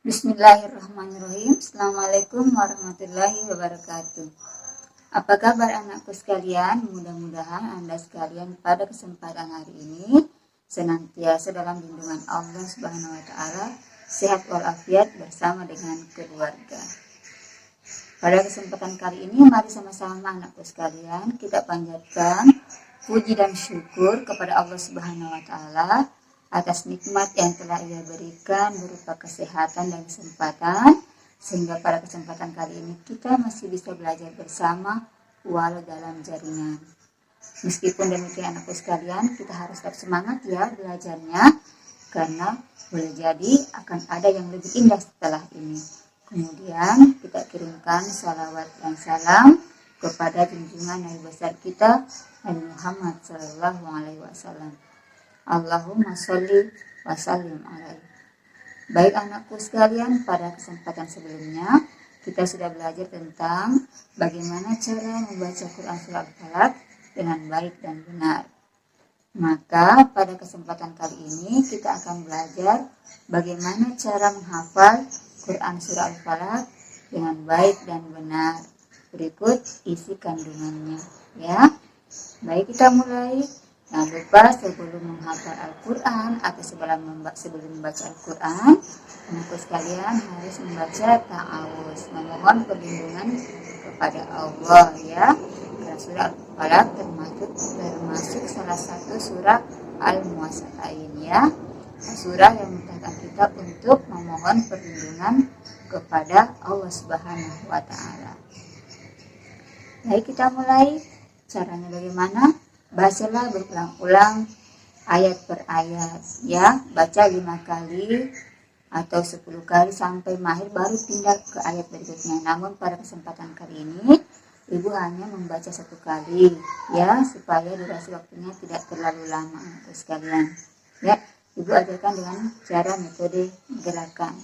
Bismillahirrahmanirrahim. Assalamualaikum warahmatullahi wabarakatuh. Apa kabar anakku sekalian? Mudah-mudahan Anda sekalian pada kesempatan hari ini senantiasa dalam lindungan Allah Subhanahu wa taala, sehat walafiat bersama dengan keluarga. Pada kesempatan kali ini mari sama-sama anakku sekalian kita panjatkan puji dan syukur kepada Allah Subhanahu wa taala atas nikmat yang telah Ia berikan berupa kesehatan dan kesempatan, sehingga pada kesempatan kali ini kita masih bisa belajar bersama walau dalam jaringan. Meskipun demikian anakku sekalian, kita harus tetap semangat ya belajarnya, karena boleh jadi akan ada yang lebih indah setelah ini. Kemudian kita kirimkan salawat dan salam kepada junjungan Nabi besar kita Nabi Muhammad SAW. Allahumma sholli wa sallim alaihi. Baik anakku sekalian, pada kesempatan sebelumnya kita sudah belajar tentang bagaimana cara membaca Quran surah Al-Falaq dengan baik dan benar. Maka pada kesempatan kali ini kita akan belajar bagaimana cara menghafal Quran surah Al-Falaq dengan baik dan benar. Berikut isi kandungannya ya. Baik, kita mulai. Jangan lupa sebelum menghafal Al-Quran atau sebelum membaca Al-Quran, anakku sekalian harus membaca ta'awuz, memohon perlindungan kepada Allah ya. Karena surah Al-Falaq termasuk salah satu surah Al-Muwassatayn ya. Surah yang memerintahkan kita untuk memohon perlindungan kepada Allah Subhanahu wa taala. Baik, kita mulai. Caranya bagaimana? Bacalah berulang-ulang ayat per ayat ya. Baca 5 kali atau 10 kali sampai mahir, baru pindah ke ayat berikutnya. Namun pada kesempatan kali ini Ibu hanya membaca 1 kali ya, supaya durasi waktunya tidak terlalu lama untuk sekalian ya. Ibu ajarkan dengan cara metode gerakan.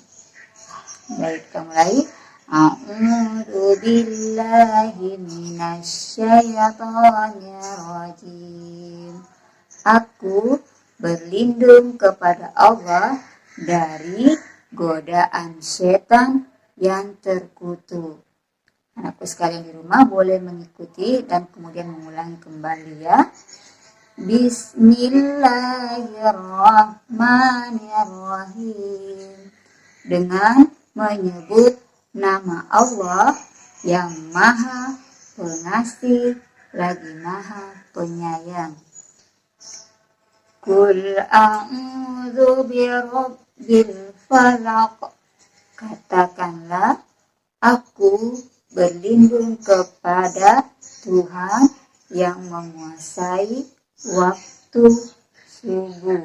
Baik, kita mulai. A'udzu billahi minasyaitonir rajim. Aku berlindung kepada Allah dari godaan setan yang terkutuk. Anakku sekalian di rumah boleh mengikuti dan kemudian mengulangi kembali ya. Bismillahirrahmanirrahim. Dengan menyebut nama Allah yang Maha Pengasih lagi Maha Penyayang. Qul a'udzu birabbil falaq. Katakanlah, aku berlindung kepada Tuhan yang menguasai waktu subuh.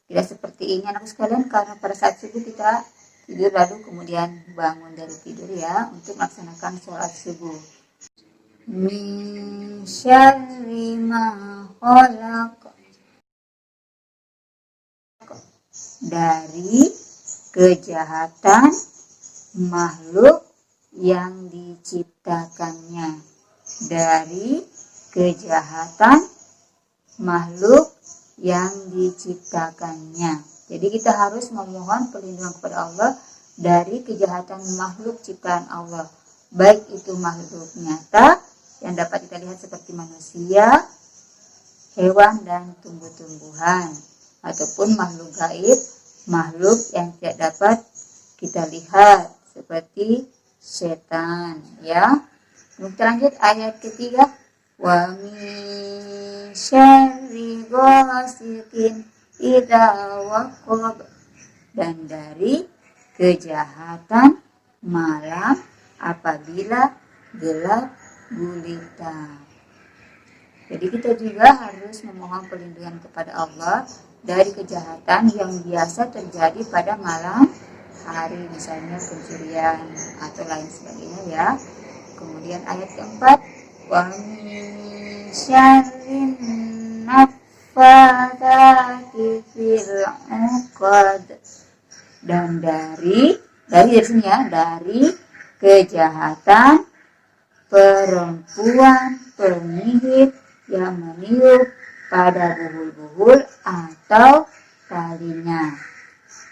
Tidak seperti ini anak sekalian, karena pada saat subuh kita tidur lalu kemudian bangun dari tidur ya untuk melaksanakan sholat subuh. Min syarri ma khalaq. Dari kejahatan makhluk yang diciptakannya. Dari kejahatan makhluk yang diciptakannya. Jadi kita harus memohon perlindungan kepada Allah dari kejahatan makhluk ciptaan Allah. Baik itu makhluk nyata yang dapat kita lihat seperti manusia, hewan dan tumbuh-tumbuhan, ataupun makhluk gaib, makhluk yang tidak dapat kita lihat seperti setan ya. Kita lanjut ayat ketiga. Wa min syarri ghasiqin idza waqab. Dan dari kejahatan malam apabila gelap gulita. Jadi kita juga harus memohon perlindungan kepada Allah dari kejahatan yang biasa terjadi pada malam hari, misalnya pencurian atau lain sebagainya ya. Kemudian ayat keempat, wa min syarrin naffatsati fil 'uqad. Dan dari sini ya, dari kejahatan perempuan penyihir yang meniup pada buhul-buhul atau talinya.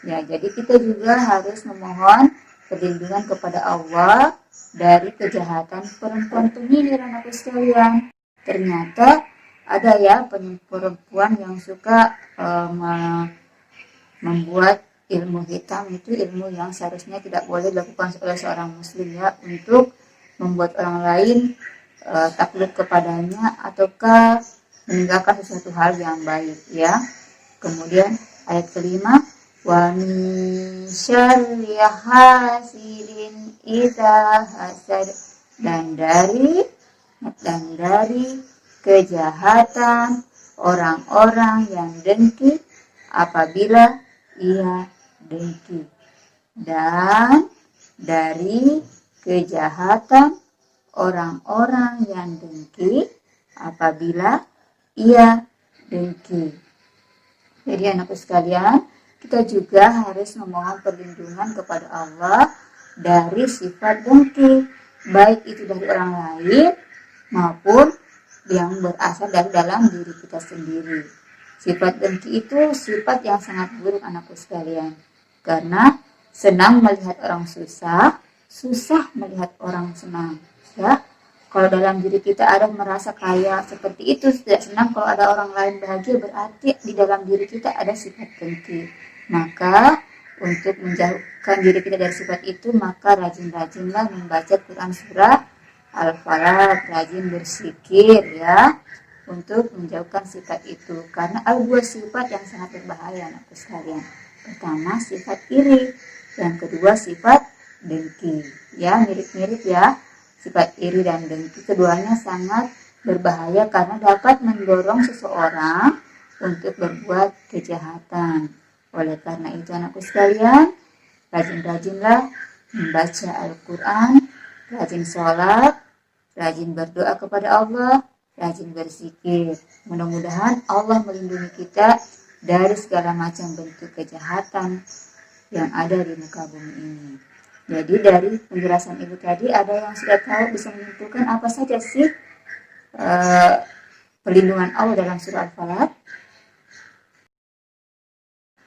Ya, jadi kita juga harus memohon perlindungan kepada Allah dari kejahatan perempuan penyihir, anakku sekalian. Ternyata ada ya perempuan yang suka membuat ilmu hitam, itu ilmu yang seharusnya tidak boleh dilakukan oleh seorang muslim ya, untuk membuat orang lain takluk kepadanya ataukah meninggalkan sesuatu hal yang baik ya. Kemudian ayat kelima, wa min syarri hasidin idza hasad, dan dari kejahatan orang-orang yang dengki apabila ia dengki, dan dari kejahatan orang-orang yang dengki apabila ia dengki. Jadi anakku sekalian, kita juga harus memohon perlindungan kepada Allah dari sifat dengki, baik itu dari orang lain maupun yang berasal dari dalam diri kita sendiri. Sifat dengki itu sifat yang sangat buruk anakku sekalian, karena senang melihat orang susah, susah melihat orang senang ya. Kalau dalam diri kita ada merasa kaya seperti itu, tidak senang kalau ada orang lain bahagia, berarti di dalam diri kita ada sifat dengki. Maka untuk menjauhkan diri kita dari sifat itu, maka rajin-rajinlah membaca Quran surah Al-Falaq, rajin berzikir ya, untuk menjauhkan sifat itu. Karena ada dua sifat yang sangat berbahaya anakku sekalian. Pertama sifat iri, yang kedua sifat dengki. Ya, mirip-mirip ya. Sifat iri dan dengki, keduanya sangat berbahaya karena dapat mendorong seseorang untuk berbuat kejahatan. Oleh karena itu anakku sekalian, rajin-rajinlah membaca Al-Quran, rajin sholat, rajin berdoa kepada Allah, rajin berzikir. Mudah-mudahan Allah melindungi kita dari segala macam bentuk kejahatan yang ada di muka bumi ini. Jadi dari penjelasan ibu tadi, ada yang sudah tahu bisa menentukan apa saja sih perlindungan Allah dalam surah Al-Falaq?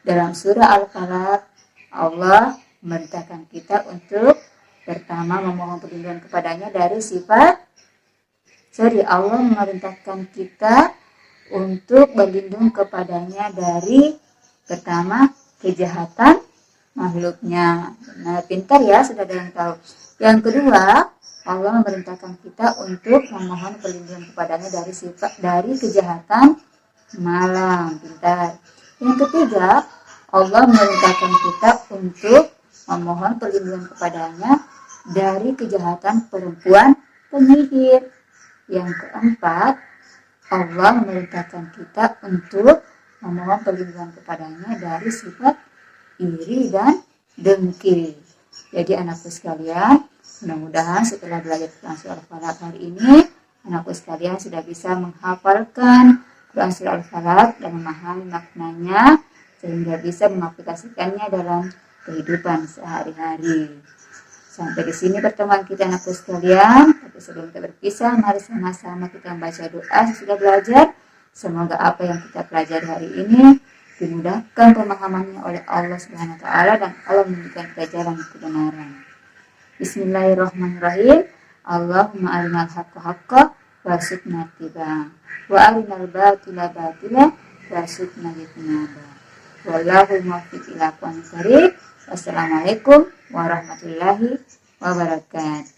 Dalam surah Al-Falaq, Allah memerintahkan kita untuk pertama memohon perlindungan kepadanya dari Allah memerintahkan kita untuk berlindung kepadanya dari pertama kejahatan makhluknya. Nah, pintar ya, sudah ada yang tahu. Yang kedua, Allah memerintahkan kita untuk memohon perlindungan kepadanya dari kejahatan malam. Pintar. Yang ketiga, Allah memerintahkan kita untuk memohon perlindungan kepadanya dari kejahatan perempuan penyihir. Yang keempat, Allah memerintahkan kita untuk memohon perlindungan kepadanya dari sifat iri dan dengki. Jadi anakku sekalian, mudah-mudahan setelah belajar Quran surah Al-Falaq hari ini, anakku sekalian sudah bisa menghafalkan Quran surah Al-Falaq dan memahami maknanya, sehingga bisa mengaplikasikannya dalam kehidupan sehari-hari. Sampai di sini pertemuan kita anakku sekalian. Tapi sebelum kita berpisah, mari sama-sama kita membaca doa sesudah belajar. Semoga apa yang kita pelajari hari ini dimudahkan pemahamannya oleh Allah Subhanahu wa taala, dan Allah memberikan kita jalan kebenaran. Bismillahirrahmanirrahim. Allahumma arinal haqqa haqqa warzuqna ittiba'ah, wa arinal batila batila warzuqna ijtinabah. Wallahu muwaffiq ila aqwamit thoriq. Wassalamualaikum warahmatullahi wabarakatuh.